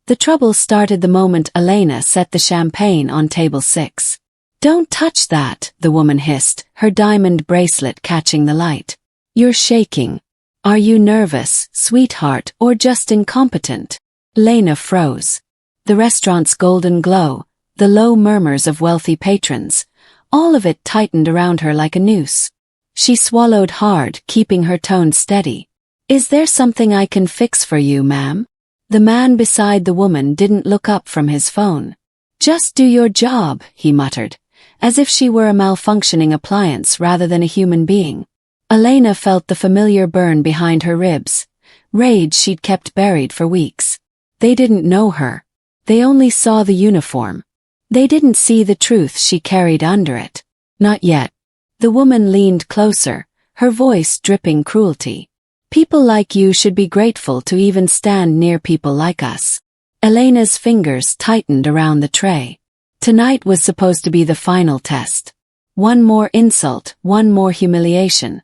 The trouble started the moment Elena set the champagne on table 6. "Don't touch that," the woman hissed, her diamond bracelet catching the light. "You're shaking. Are you nervous, sweetheart, or just incompetent?" Elena froze. The restaurant's golden glow, the low murmurs of wealthy patrons, all of it tightened around her like a noose. She swallowed hard, keeping her tone steady. "Is there something I can fix for you, ma'am?" The man beside the woman didn't look up from his phone. "Just do your job," he muttered, as if she were a malfunctioning appliance rather than a human being. Elena felt the familiar burn behind her ribs, rage she'd kept buried for weeks. They didn't know her. They only saw the uniform. They didn't see the truth she carried under it. "Not yet." The woman leaned closer, her voice dripping cruelty. "People like you should be grateful to even stand near people like us." Elena's fingers tightened around the tray. Tonight was supposed to be the final test. One more insult, one more humiliation,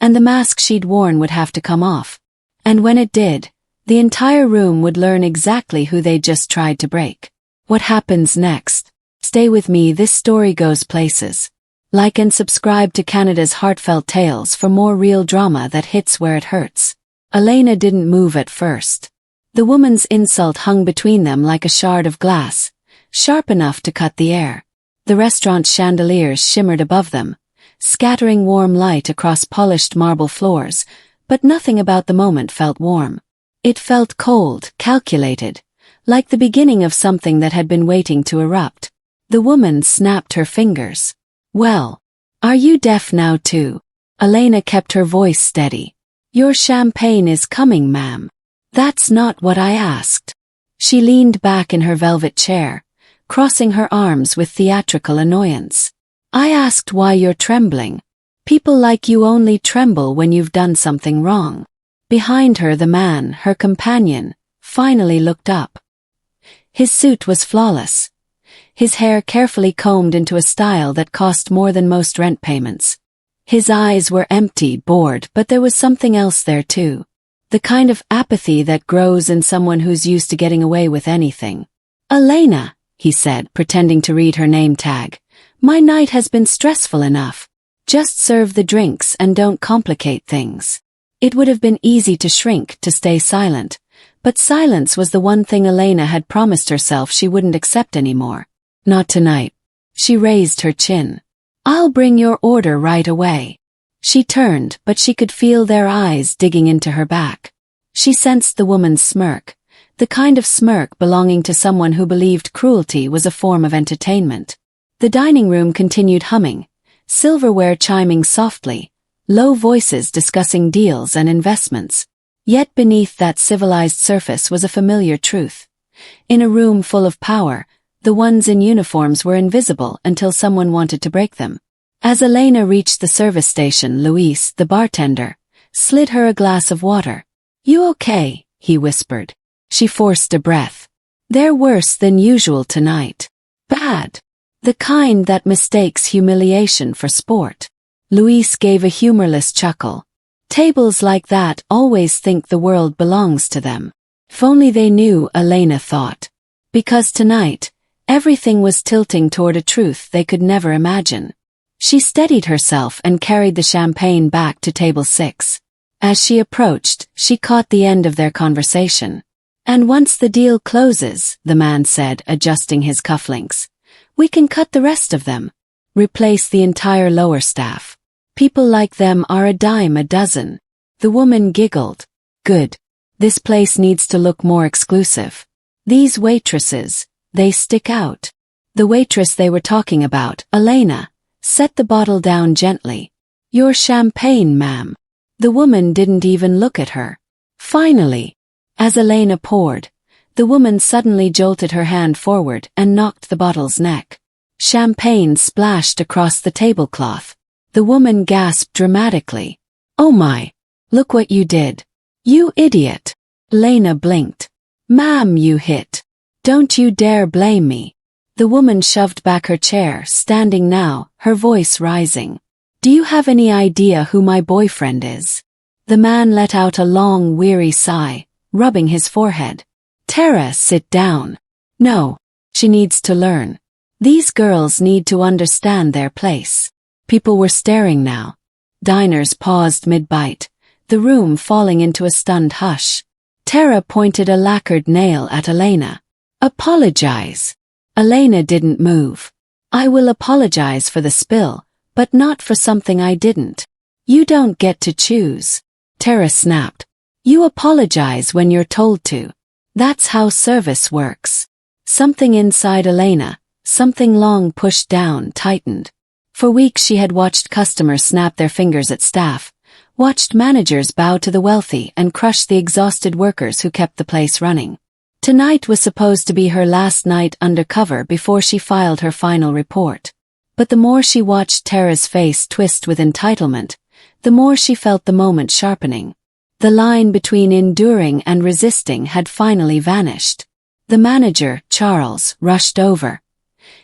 and the mask she'd worn would have to come off. And when it did, the entire room would learn exactly who they'd just tried to break. What happens next? Stay with me, this story goes places. Like and subscribe to Canada's Heartfelt Tales for more real drama that hits where it hurts. Elena didn't move at first. The woman's insult hung between them like a shard of glass, sharp enough to cut the air. The restaurant's chandeliers shimmered above them, scattering warm light across polished marble floors, but nothing about the moment felt warm. It felt cold, calculated, like the beginning of something that had been waiting to erupt. The woman snapped her fingers. "Well, are you deaf now too?" Elena kept her voice steady. "Your champagne is coming, ma'am." "That's not what I asked." She leaned back in her velvet chair, crossing her arms with theatrical annoyance. "I asked why you're trembling. People like you only tremble when you've done something wrong." Behind her, the man, her companion, finally looked up. His suit was flawless, his hair carefully combed into a style that cost more than most rent payments. His eyes were empty, bored, but there was something else there too. The kind of apathy that grows in someone who's used to getting away with anything. "Elena," he said, pretending to read her name tag. "My night has been stressful enough. Just serve the drinks and don't complicate things." It would have been easy to shrink, to stay silent, but silence was the one thing Elena had promised herself she wouldn't accept anymore. Not tonight. She raised her chin. "I'll bring your order right away." She turned, but she could feel their eyes digging into her back. She sensed the woman's smirk, the kind of smirk belonging to someone who believed cruelty was a form of entertainment. The dining room continued humming, silverware chiming softly, low voices discussing deals and investments. Yet beneath that civilized surface was a familiar truth. In a room full of power, the ones in uniforms were invisible until someone wanted to break them. As Elena reached the service station, Luis, the bartender, slid her a glass of water. "You okay?" he whispered. She forced a breath. "They're worse than usual tonight. Bad. The kind that mistakes humiliation for sport." Luis gave a humorless chuckle. "Tables like that always think the world belongs to them." If only they knew, Elena thought. Because tonight, everything was tilting toward a truth they could never imagine. She steadied herself and carried the champagne back to table 6. As she approached, she caught the end of their conversation. "And once the deal closes," the man said, adjusting his cufflinks, "we can cut the rest of them. Replace the entire lower staff. People like them are a dime a dozen." The woman giggled. "Good. This place needs to look more exclusive. These waitresses, they stick out." The waitress they were talking about, Elena, set the bottle down gently. "Your champagne, ma'am." The woman didn't even look at her. Finally, as Elena poured, the woman suddenly jolted her hand forward and knocked the bottle's neck. Champagne splashed across the tablecloth. The woman gasped dramatically. "Oh my! Look what you did. You idiot!" Elena blinked. "Ma'am, you hit. Don't you dare blame me." The woman shoved back her chair, standing now, her voice rising. "Do you have any idea who my boyfriend is?" The man let out a long, weary sigh, rubbing his forehead. Tara, sit down. No. She needs to learn. These girls need to understand their place. People were staring now. Diners paused mid-bite, the room falling into a stunned hush. Tara pointed a lacquered nail at Elena. Apologize. Elena didn't move. I will apologize for the spill, but not for something I didn't. You don't get to choose. Tara snapped. You apologize when you're told to. That's how service works. Something inside Elena, something long pushed down, tightened. For weeks she had watched customers snap their fingers at staff, watched managers bow to the wealthy and crush the exhausted workers who kept the place running. Tonight was supposed to be her last night undercover before she filed her final report. But the more she watched Tara's face twist with entitlement, the more she felt the moment sharpening. The line between enduring and resisting had finally vanished. The manager, Charles, rushed over,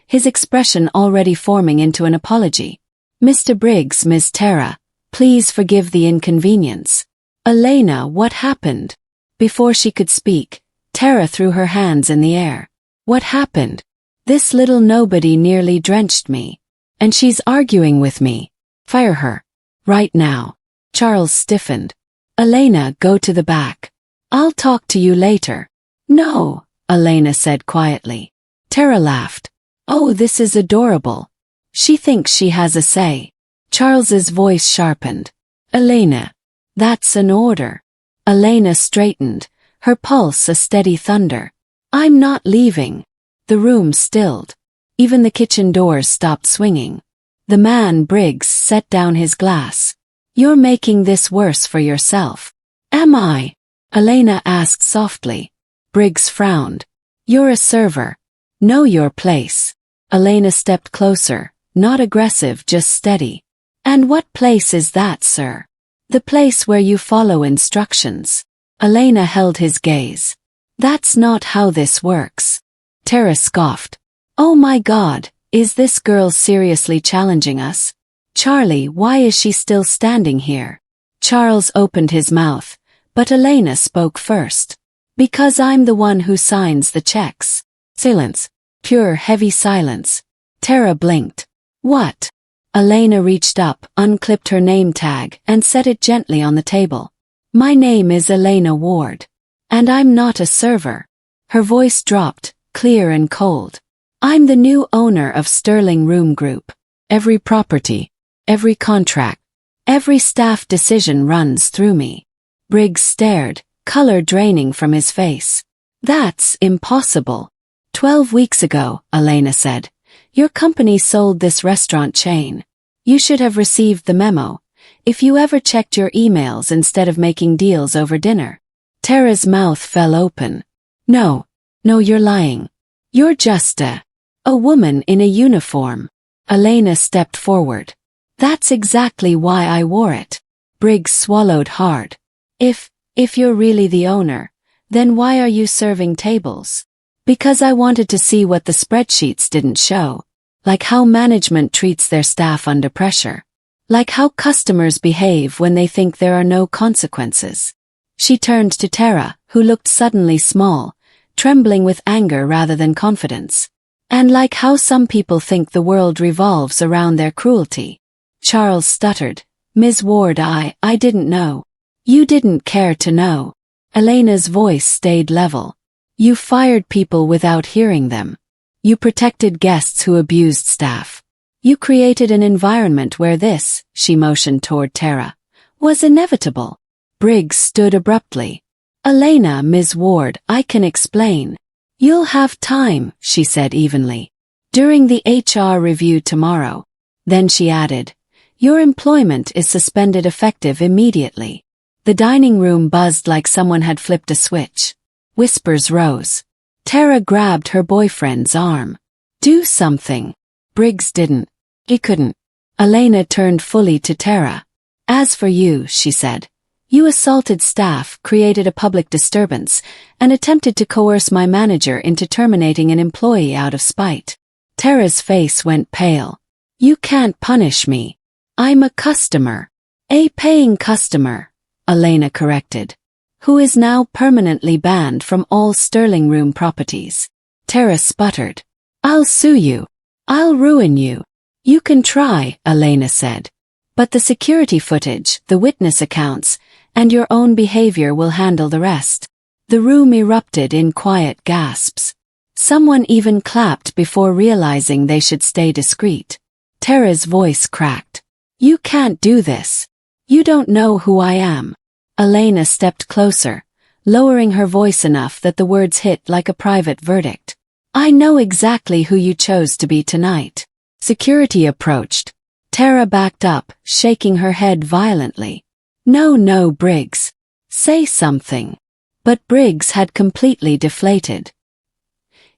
his expression already forming into an apology. Mr. Briggs, Miss Tara, please forgive the inconvenience. Elena, what happened? Before she could speak, Tara threw her hands in the air. What happened? This little nobody nearly drenched me. And she's arguing with me. Fire her. Right now. Charles stiffened. Elena, go to the back. I'll talk to you later. No, Elena said quietly. Tara laughed. Oh, this is adorable. She thinks she has a say. Charles's voice sharpened. Elena. That's an order. Elena straightened, her pulse a steady thunder. I'm not leaving. The room stilled. Even the kitchen doors stopped swinging. The man, Briggs, set down his glass. You're making this worse for yourself. Am I? Elena asked softly. Briggs frowned. You're a server. Know your place. Elena stepped closer, not aggressive, just steady. And what place is that, sir? The place where you follow instructions. Elena held his gaze. That's not how this works. Tara scoffed. Oh my God, is this girl seriously challenging us? Charlie, why is she still standing here? Charles opened his mouth, but Elena spoke first. Because I'm the one who signs the checks. Silence. Pure, heavy silence. Tara blinked. What? Elena reached up, unclipped her name tag, and set it gently on the table. My name is Elena Ward. And I'm not a server. Her voice dropped, clear and cold. I'm the new owner of Sterling Room Group. Every property, every contract, every staff decision runs through me. Briggs stared, color draining from his face. That's impossible. 12 weeks ago, Elena said, your company sold this restaurant chain. You should have received the memo. If you ever checked your emails instead of making deals over dinner. Tara's mouth fell open. No, you're lying. You're just a woman in a uniform. Elena stepped forward. That's exactly why I wore it. Briggs swallowed hard. If you're really the owner, then why are you serving tables? Because I wanted to see what the spreadsheets didn't show. Like how management treats their staff under pressure. Like how customers behave when they think there are no consequences. She turned to Tara, who looked suddenly small, trembling with anger rather than confidence. And like how some people think the world revolves around their cruelty. Charles stuttered. Ms. Ward, I didn't know. You didn't care to know. Elena's voice stayed level. You fired people without hearing them. You protected guests who abused staff. You created an environment where this, she motioned toward Tara, was inevitable. Briggs stood abruptly. Elena, Ms. Ward, I can explain. You'll have time, she said evenly. During the HR review tomorrow. Then she added, your employment is suspended effective immediately. The dining room buzzed like someone had flipped a switch. Whispers rose. Tara grabbed her boyfriend's arm. Do something. Briggs didn't. He couldn't. Elena turned fully to Tara. As for you, she said, you assaulted staff, created a public disturbance, and attempted to coerce my manager into terminating an employee out of spite. Tara's face went pale. You can't punish me. I'm a customer. A paying customer, Elena corrected. who is now permanently banned from all Sterling Room properties. Tara sputtered. I'll sue you. I'll ruin you. You can try, Elena said. But the security footage, the witness accounts, and your own behavior will handle the rest. The room erupted in quiet gasps. Someone even clapped before realizing they should stay discreet. Tara's voice cracked. You can't do this. You don't know who I am. Elena stepped closer, lowering her voice enough that the words hit like a private verdict. I know exactly who you chose to be tonight. Security approached. Tara backed up, shaking her head violently. No, Briggs. Say something. But Briggs had completely deflated.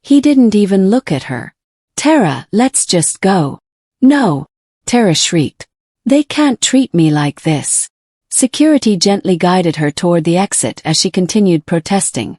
He didn't even look at her. Tara, let's just go. No, Tara shrieked. They can't treat me like this. Security gently guided her toward the exit as she continued protesting,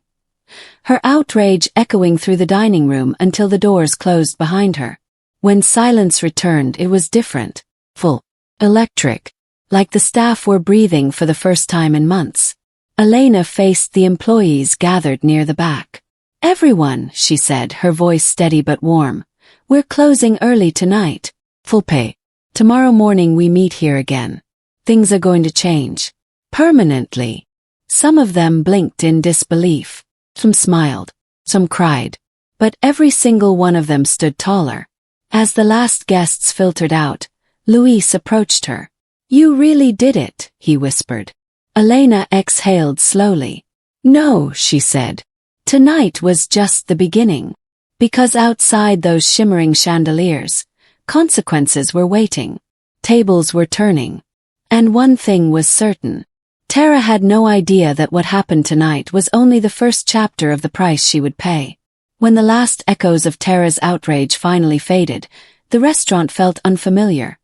her outrage echoing through the dining room until the doors closed behind her. When silence returned, it was different, full, electric, like the staff were breathing for the first time in months. Elena faced the employees gathered near the back. Everyone, she said, her voice steady but warm. We're closing early tonight. Full pay. Tomorrow morning we meet here again. Things are going to change. Permanently. Some of them blinked in disbelief. Some smiled. Some cried. But every single one of them stood taller. As the last guests filtered out, Luis approached her. You really did it, he whispered. Elena exhaled slowly. No, she said. Tonight was just the beginning. Because outside those shimmering chandeliers, consequences were waiting. Tables were turning. And one thing was certain. Tara had no idea that what happened tonight was only the first chapter of the price she would pay. When the last echoes of Tara's outrage finally faded, the restaurant felt unfamiliar.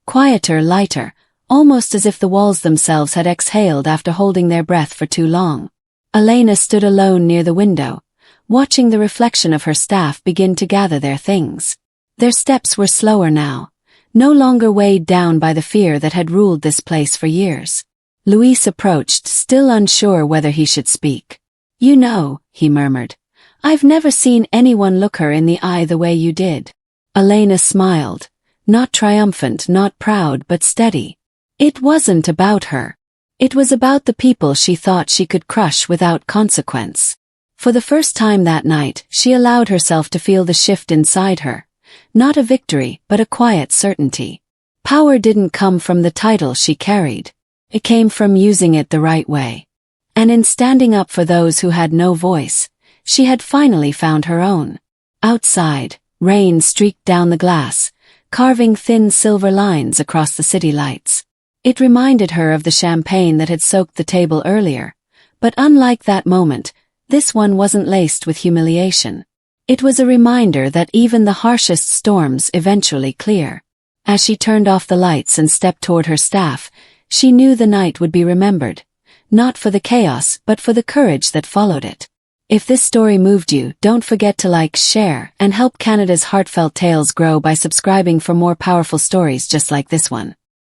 Quieter, lighter, almost as if the walls themselves had exhaled after holding their breath for too long. Elena stood alone near the window, watching the reflection of her staff begin to gather their things. Their steps were slower now, no longer weighed down by the fear that had ruled this place for years. Luis approached, still unsure whether he should speak. You know, he murmured, I've never seen anyone look her in the eye the way you did. Elena smiled, not triumphant, not proud, but steady. It wasn't about her. It was about the people she thought she could crush without consequence. For the first time that night, she allowed herself to feel the shift inside her. Not a victory, but a quiet certainty. Power didn't come from the title she carried. It came from using it the right way. And in standing up for those who had no voice, she had finally found her own. Outside, rain streaked down the glass, carving thin silver lines across the city lights. It reminded her of the champagne that had soaked the table earlier, but unlike that moment, this one wasn't laced with humiliation. It was a reminder that even the harshest storms eventually clear. As she turned off the lights and stepped toward her staff, she knew the night would be remembered, not for the chaos but for the courage that followed it. If this story moved you, don't forget to like, share, and help Canada's Heartfelt Tales grow by subscribing for more powerful stories just like this one.